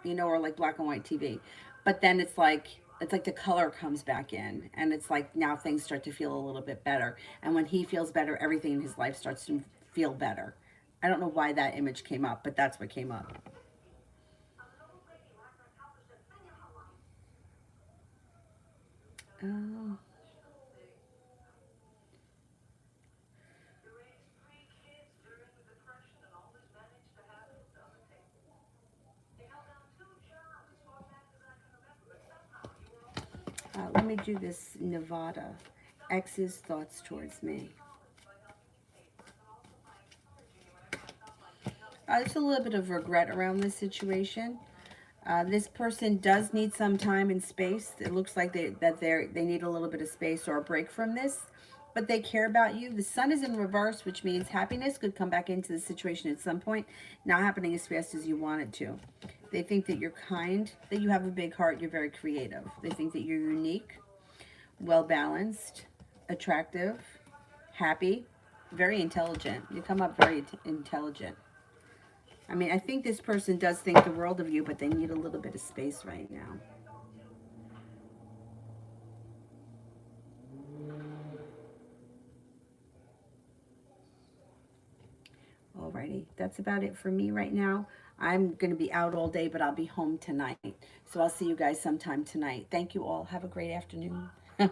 or like black and white TV. But then it's like the color comes back in, and it's like now things start to feel a little bit better. And when he feels better, everything in his life starts to feel better. I don't know why that image came up, but that's what came up. Oh. Let me do this Nevada. Ex's thoughts towards me. There's a little bit of regret around this situation. This person does need some time and space. It looks like they need a little bit of space or a break from this, but they care about you. The sun is in reverse, which means happiness could come back into the situation at some point, not happening as fast as you want it to. They think that you're kind, that you have a big heart, you're very creative. They think that you're unique, well-balanced, attractive, happy, very intelligent. You come up very intelligent. I mean, I think this person does think the world of you, but they need a little bit of space right now. Alrighty, that's about it for me right now. I'm going to be out all day, but I'll be home tonight. So I'll see you guys sometime tonight. Thank you all. Have a great afternoon. Bye.